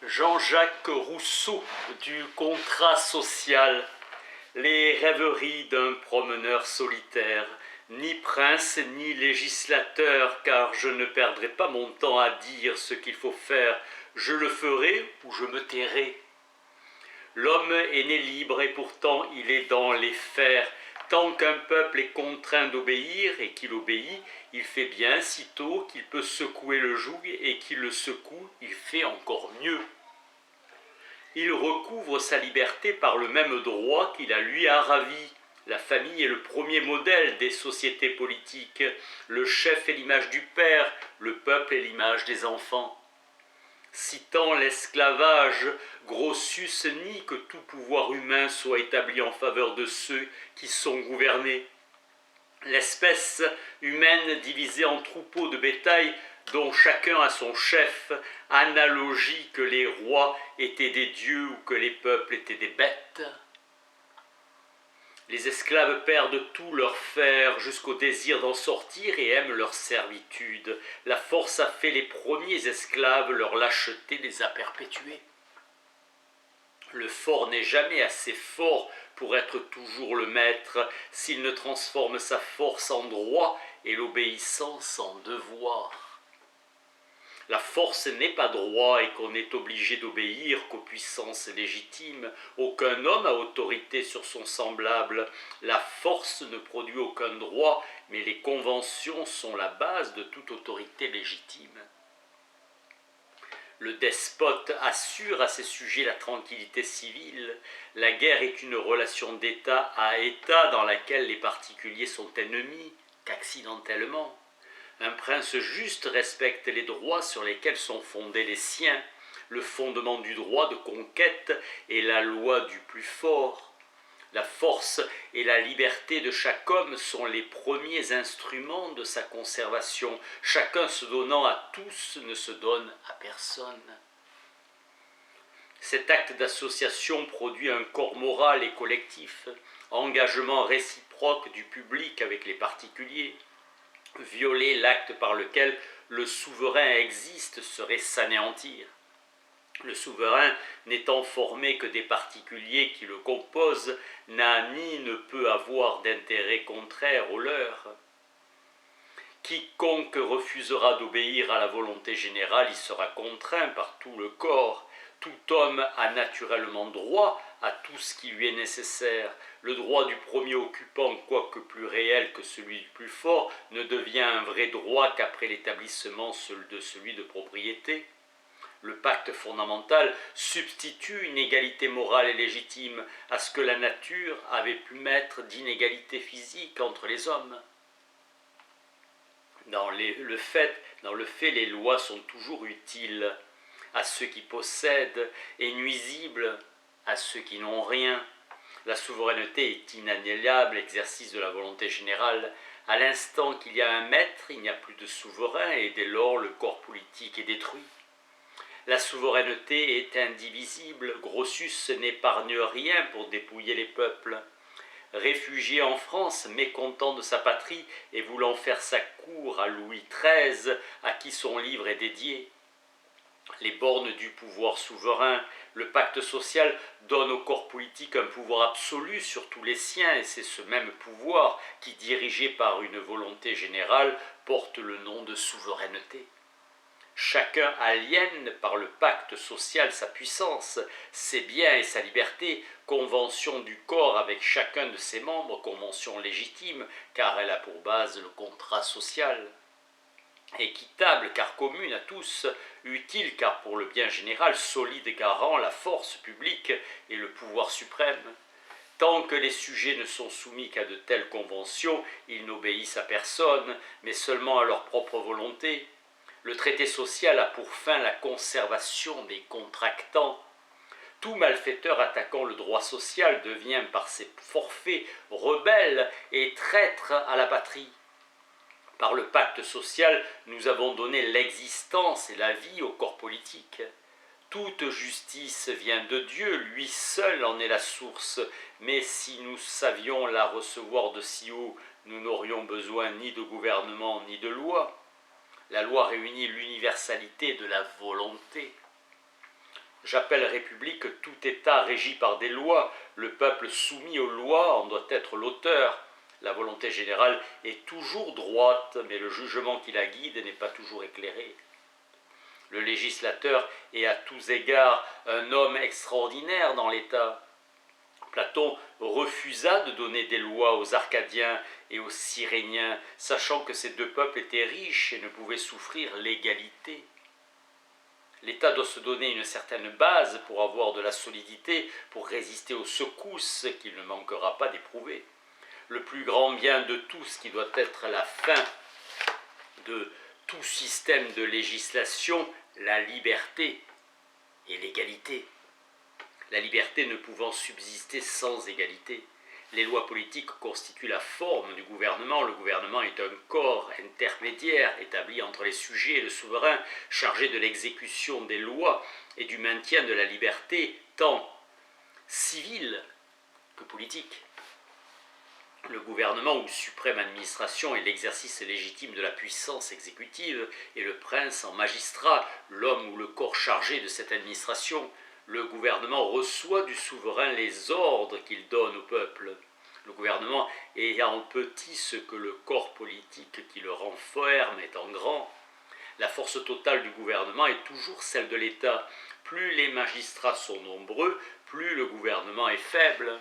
Jean-Jacques Rousseau du contrat social, les rêveries d'un promeneur solitaire, ni prince ni législateur, car je ne perdrai pas mon temps à dire ce qu'il faut faire, je le ferai ou je me tairai. L'homme est né libre et pourtant il est dans les fers. Tant qu'un peuple est contraint d'obéir et qu'il obéit, il fait bien sitôt qu'il peut secouer le joug et qu'il le secoue, il fait encore mieux. Il recouvre sa liberté par le même droit qui la lui a ravie. La famille est le premier modèle des sociétés politiques. Le chef est l'image du père, le peuple est l'image des enfants. Citant l'esclavage, Grotius nie que tout pouvoir humain soit établi en faveur de ceux qui sont gouvernés. L'espèce humaine divisée en troupeaux de bétail dont chacun a son chef, analogie que les rois étaient des dieux ou que les peuples étaient des bêtes. Les esclaves perdent tout leur fer jusqu'au désir d'en sortir et aiment leur servitude. La force a fait les premiers esclaves, leur lâcheté les a perpétués. Le fort n'est jamais assez fort pour être toujours le maître s'il ne transforme sa force en droit et l'obéissance en devoir. La force n'est pas droit et qu'on est obligé d'obéir qu'aux puissances légitimes. Aucun homme a autorité sur son semblable. La force ne produit aucun droit, mais les conventions sont la base de toute autorité légitime. Le despote assure à ses sujets la tranquillité civile. La guerre est une relation d'État à État dans laquelle les particuliers sont ennemis qu'accidentellement. Un prince juste respecte les droits sur lesquels sont fondés les siens. Le fondement du droit de conquête est la loi du plus fort. La force et la liberté de chaque homme sont les premiers instruments de sa conservation. Chacun se donnant à tous ne se donne à personne. Cet acte d'association produit un corps moral et collectif, engagement réciproque du public avec les particuliers. Violer l'acte par lequel le souverain existe serait s'anéantir. Le souverain, n'étant formé que des particuliers qui le composent, n'a ni ne peut avoir d'intérêt contraire au leur. Quiconque refusera d'obéir à la volonté générale y sera contraint par tout le corps. Tout homme a naturellement droit à tout ce qui lui est nécessaire. Le droit du premier occupant, quoique plus réel que celui du plus fort, ne devient un vrai droit qu'après l'établissement de celui de propriété. Le pacte fondamental substitue une égalité morale et légitime à ce que la nature avait pu mettre d'inégalité physique entre les hommes. Dans le fait, les lois sont toujours utiles à ceux qui possèdent et nuisibles à ceux qui n'ont rien. La souveraineté est inaliénable, exercice de la volonté générale. À l'instant qu'il y a un maître, il n'y a plus de souverain et dès lors le corps politique est détruit. La souveraineté est indivisible. Grotius n'épargne rien pour dépouiller les peuples. Réfugié en France, mécontent de sa patrie et voulant faire sa cour à Louis XIII, à qui son livre est dédié. Les bornes du pouvoir souverain, le pacte social donne au corps politique un pouvoir absolu sur tous les siens et c'est ce même pouvoir qui, dirigé par une volonté générale, porte le nom de souveraineté. Chacun aliène par le pacte social sa puissance, ses biens et sa liberté, convention du corps avec chacun de ses membres, convention légitime car elle a pour base le contrat social. Équitable car commune à tous, utile car pour le bien général, solide et garant la force publique et le pouvoir suprême. Tant que les sujets ne sont soumis qu'à de telles conventions, ils n'obéissent à personne, mais seulement à leur propre volonté. Le traité social a pour fin la conservation des contractants. Tout malfaiteur attaquant le droit social devient par ses forfaits rebelle et traître à la patrie. Par le pacte social, nous avons donné l'existence et la vie au corps politique. Toute justice vient de Dieu, lui seul en est la source, mais si nous savions la recevoir de si haut, nous n'aurions besoin ni de gouvernement ni de loi. La loi réunit l'universalité de la volonté. J'appelle république tout État régi par des lois. Le peuple soumis aux lois en doit être l'auteur. La volonté générale est toujours droite, mais le jugement qui la guide n'est pas toujours éclairé. Le législateur est à tous égards un homme extraordinaire dans l'État. Platon refusa de donner des lois aux Arcadiens et aux Cyréniens, sachant que ces deux peuples étaient riches et ne pouvaient souffrir l'égalité. L'État doit se donner une certaine base pour avoir de la solidité, pour résister aux secousses qu'il ne manquera pas d'éprouver. Le plus grand bien de tous, qui doit être la fin de tout système de législation, la liberté et l'égalité. La liberté ne pouvant subsister sans égalité. Les lois politiques constituent la forme du gouvernement. Le gouvernement est un corps intermédiaire établi entre les sujets et le souverain, chargé de l'exécution des lois et du maintien de la liberté, tant civile que politique. Le gouvernement ou suprême administration est l'exercice légitime de la puissance exécutive et le prince en magistrat, l'homme ou le corps chargé de cette administration. Le gouvernement reçoit du souverain les ordres qu'il donne au peuple. Le gouvernement est en petit ce que le corps politique qui le renferme est en grand. La force totale du gouvernement est toujours celle de l'État. Plus les magistrats sont nombreux, plus le gouvernement est faible.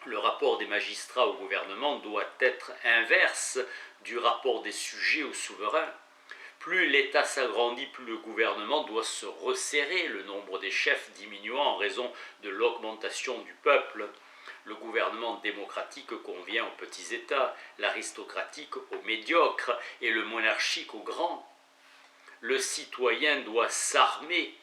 Le rapport des magistrats au gouvernement doit être inverse du rapport des sujets au souverain. Plus l'État s'agrandit, plus le gouvernement doit se resserrer, le nombre des chefs diminuant en raison de l'augmentation du peuple. Le gouvernement démocratique convient aux petits États, l'aristocratique aux médiocres et le monarchique aux grands. Le citoyen doit s'armer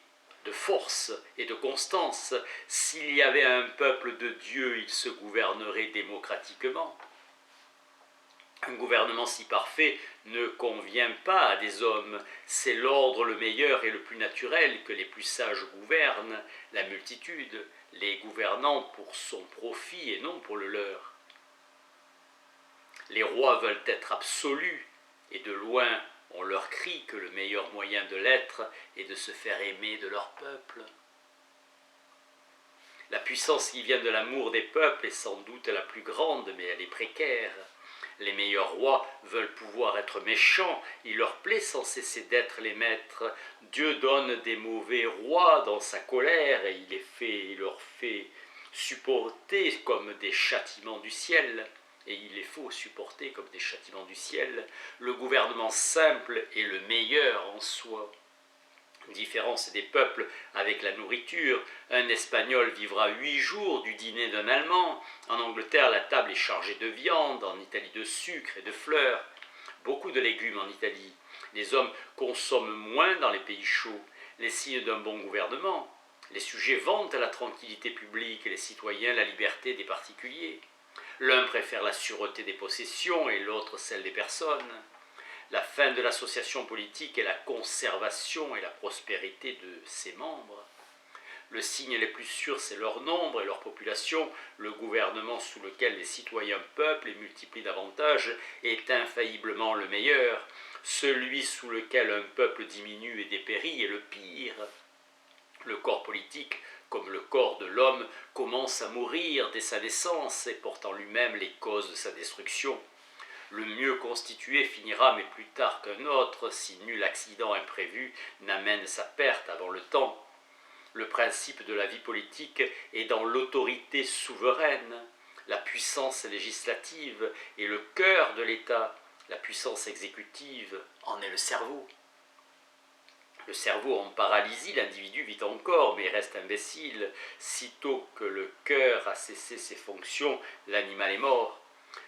de force et de constance. S'il y avait un peuple de Dieu, il se gouvernerait démocratiquement. Un gouvernement si parfait ne convient pas à des hommes. C'est l'ordre le meilleur et le plus naturel que les plus sages gouvernent la multitude, les gouvernants pour son profit et non pour le leur. Les rois veulent être absolus et de loin on leur crie que le meilleur moyen de l'être est de se faire aimer de leur peuple. La puissance qui vient de l'amour des peuples est sans doute la plus grande, mais elle est précaire. Les meilleurs rois veulent pouvoir être méchants, il leur plaît sans cesser d'être les maîtres. Dieu donne des mauvais rois dans sa colère et il leur fait supporter comme des châtiments du ciel. Et il les faut supporter comme des châtiments du ciel. Le gouvernement simple est le meilleur en soi. Différence des peuples avec la nourriture. Un Espagnol vivra 8 jours du dîner d'un Allemand. En Angleterre, la table est chargée de viande, en Italie de sucre et de fleurs. Beaucoup de légumes en Italie. Les hommes consomment moins dans les pays chauds. Les signes d'un bon gouvernement. Les sujets vantent la tranquillité publique et les citoyens la liberté des particuliers. L'un préfère la sûreté des possessions et l'autre celle des personnes. La fin de l'association politique est la conservation et la prospérité de ses membres. Le signe les plus sûrs, c'est leur nombre et leur population. Le gouvernement sous lequel les citoyens peuplent et multiplient davantage est infailliblement le meilleur. Celui sous lequel un peuple diminue et dépérit est le pire. Le corps politique, comme le corps de l'homme, commence à mourir dès sa naissance et porte en lui-même les causes de sa destruction. Le mieux constitué finira, mais plus tard qu'un autre, si nul accident imprévu n'amène sa perte avant le temps. Le principe de la vie politique est dans l'autorité souveraine. La puissance législative est le cœur de l'État. La puissance exécutive en est le cerveau. Le cerveau en paralysie, l'individu vit encore, mais reste imbécile. Sitôt que le cœur a cessé ses fonctions, l'animal est mort.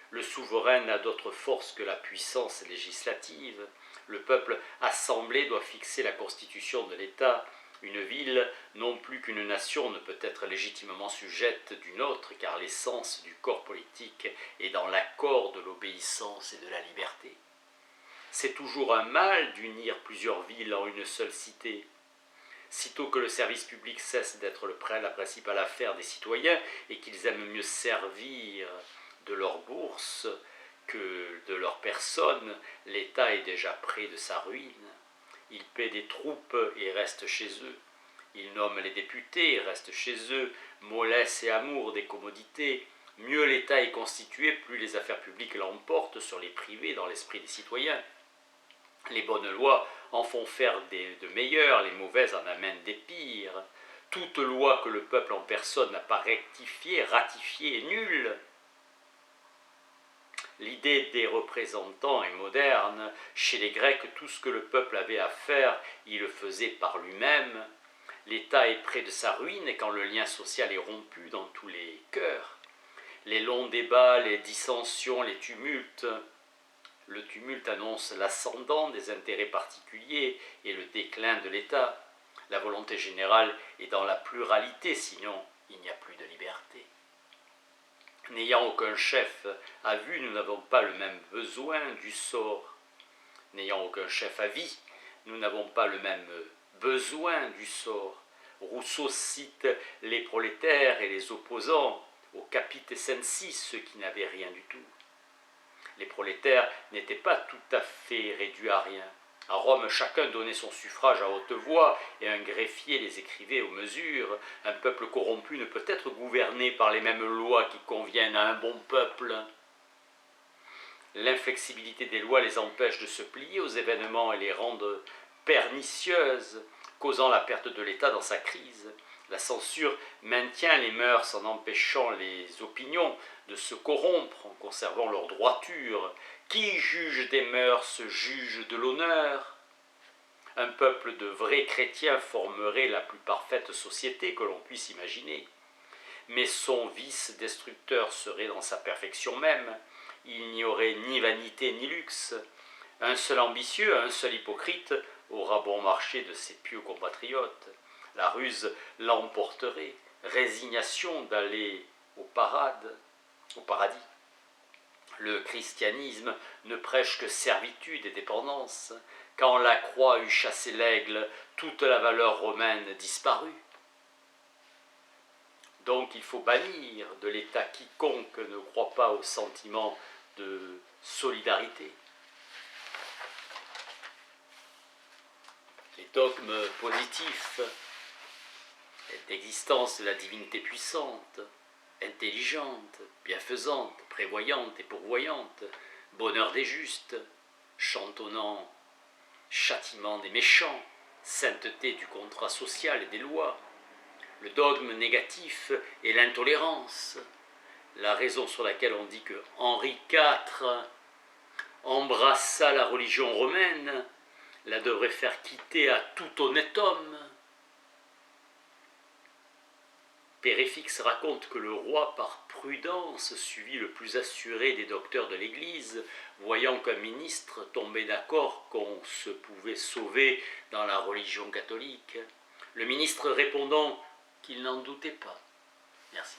Le souverain n'a d'autre force que la puissance législative. Le peuple assemblé doit fixer la constitution de l'État. Une ville, non plus qu'une nation, ne peut être légitimement sujette d'une autre, car l'essence du corps politique est dans l'accord de l'obéissance et de la liberté. C'est toujours un mal d'unir plusieurs villes en une seule cité. Sitôt que le service public cesse d'être la principale affaire des citoyens et qu'ils aiment mieux servir de leur bourse que de leur personne, l'État est déjà près de sa ruine. Il paie des troupes et reste chez eux. Ils nomment les députés, restent chez eux, mollesse et amour des commodités. Mieux l'État est constitué, plus les affaires publiques l'emportent sur les privés dans l'esprit des citoyens. Les bonnes lois en font faire de meilleures, les mauvaises en amènent des pires. Toute loi que le peuple en personne n'a pas rectifiée, ratifiée est nulle. L'idée des représentants est moderne. Chez les Grecs, tout ce que le peuple avait à faire, il le faisait par lui-même. L'État est près de sa ruine quand le lien social est rompu dans tous les cœurs. Les longs débats, les dissensions, les tumultes. Le tumulte annonce l'ascendant des intérêts particuliers et le déclin de l'État. La volonté générale est dans la pluralité, sinon il n'y a plus de liberté. N'ayant aucun chef à vue, nous n'avons pas le même besoin du sort. N'ayant aucun chef à vie, nous n'avons pas le même besoin du sort. Rousseau cite les prolétaires et les opposants au capite essentis, ceux qui n'avaient rien du tout. Les prolétaires n'étaient pas tout à fait réduits à rien. À Rome, chacun donnait son suffrage à haute voix et un greffier les écrivait aux mesures. Un peuple corrompu ne peut être gouverné par les mêmes lois qui conviennent à un bon peuple. L'inflexibilité des lois les empêche de se plier aux événements et les rendent pernicieuses, causant la perte de l'État dans sa crise. La censure maintient les mœurs en empêchant les opinions de se corrompre en conservant leur droiture. Qui juge des mœurs juge de l'honneur. Un peuple de vrais chrétiens formerait la plus parfaite société que l'on puisse imaginer. Mais son vice destructeur serait dans sa perfection même. Il n'y aurait ni vanité ni luxe. Un seul ambitieux, un seul hypocrite aura bon marché de ses pieux compatriotes. La ruse l'emporterait, résignation d'aller au paradis. Le christianisme ne prêche que servitude et dépendance. Quand la croix eut chassé l'aigle, toute la valeur romaine disparut. Donc il faut bannir de l'État quiconque ne croit pas au sentiment de solidarité. Les dogmes positifs d'existence de la divinité puissante, intelligente, bienfaisante, prévoyante et pourvoyante, bonheur des justes, chantonnant châtiment des méchants, sainteté du contrat social et des lois. Le dogme négatif est l'intolérance, la raison sur laquelle on dit que Henri IV embrassa la religion romaine, la devrait faire quitter à tout honnête homme. Péréfixe raconte que le roi, par prudence, suivit le plus assuré des docteurs de l'Église, voyant qu'un ministre tombait d'accord qu'on se pouvait sauver dans la religion catholique. Le ministre répondant qu'il n'en doutait pas. Merci.